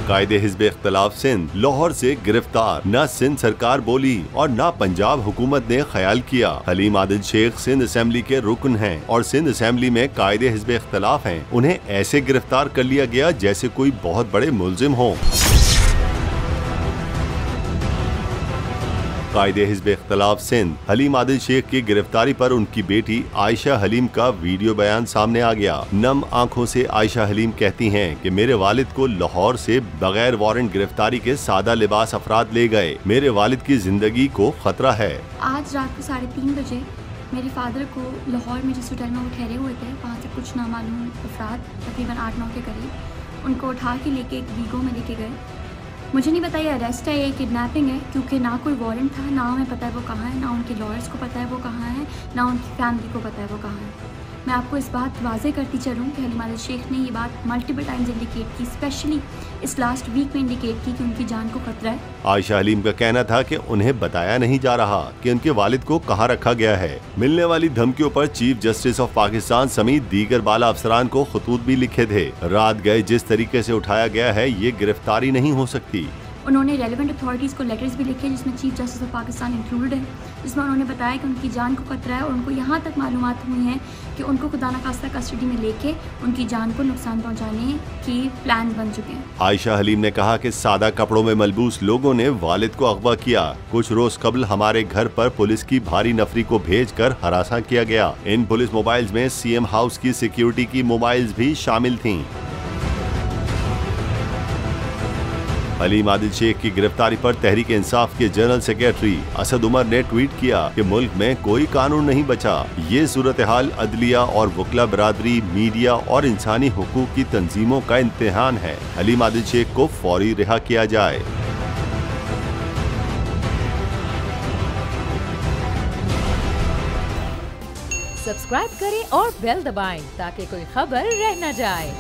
कायदे हिज़्ब इख्तिलाफ सिंध लाहौर से गिरफ्तार। न सिंध सरकार बोली और न पंजाब हुकूमत ने ख्याल किया। हलीम आदिल शेख सिंध असेंबली के रुकन हैं और सिंध असेंबली में कायदे हिज़्ब इख्तिलाफ हैं। उन्हें ऐसे गिरफ्तार कर लिया गया जैसे कोई बहुत बड़े मुलजिम हों। कायदे हिज़्ब इख्तिलाफ सिंध हलीम आदिल शेख की गिरफ्तारी पर उनकी बेटी आयशा हलीम का वीडियो बयान सामने आ गया। नम आंखों से आयशा हलीम कहती हैं कि मेरे वालिद को लाहौर से बगैर वारंट गिरफ्तारी के सादा लिबास अफराद ले गए। मेरे वालिद की जिंदगी को खतरा है। आज रात को 3:30 बजे मेरे फादर को लाहौर में जिस होटल में वो ठहरे हुए थे, वहाँ से कुछ नामालूम अफराद तकरीबन 8-9 के करीब उनको उठा के लेके एक वीगो में लेके गए। मुझे नहीं पता ये अरेस्ट है या किडनैपिंग है, क्योंकि ना कोई वारंट था, ना हमें पता है वो कहाँ है, ना उनके लॉयर्स को पता है वो कहाँ है, ना उनकी फैमिली को पता है वो कहाँ है। मैं आपको इस बात वाजे करती चलूँ कि हलीम आदिल शेख ने ये बात मल्टीपल टाइम्स इंडिकेट की, स्पेशली इस लास्ट वीक में इंडिकेट की कि उनकी जान को खतरा है। आयशा हलीम का कहना था कि उन्हें बताया नहीं जा रहा कि उनके वालिद को कहाँ रखा गया है। मिलने वाली धमकियों पर चीफ जस्टिस ऑफ पाकिस्तान समेत दीगर बाला अफसरान को खतूत भी लिखे थे। रात गए जिस तरीके से उठाया गया है, ये गिरफ्तारी नहीं हो सकती। उन्होंने रेलेवेंट अथॉरिटीज़ को लेटर्स भी लिखे जिसमें chief justice of Pakistan included है, जिसमें उन्होंने बताया कि उनकी जान को खतरा है और उनको यहाँ तक मालूमात हुई हैं कि उनको खुदा न खास्ता कस्टडी में लेके उनकी जान को नुकसान पहुँचाने की प्लान बन चुके हैं। आयशा हलीम ने कहा कि सादा कपड़ों में मलबूस लोगों ने वालिद को अगवा किया। कुछ रोज कबल हमारे घर पर पुलिस की भारी नफरी को भेजकर हरासा किया गया। इन पुलिस मोबाइल्स में सीएम हाउस की सिक्योरिटी की मोबाइल्स भी शामिल थीं। हलीम आदिल शेख की गिरफ्तारी पर तहरीक इंसाफ के जनरल सेक्रेटरी असद उमर ने ट्वीट किया कि मुल्क में कोई कानून नहीं बचा। ये सूरत हाल अदलिया और वकला बरादरी, मीडिया और इंसानी हुकूक की तंजीमों का इम्तिहान है। हलीम आदिल शेख को फौरी रिहा किया जाए। सब्सक्राइब करें और बेल दबाएं ताकि कोई खबर रह न जाए।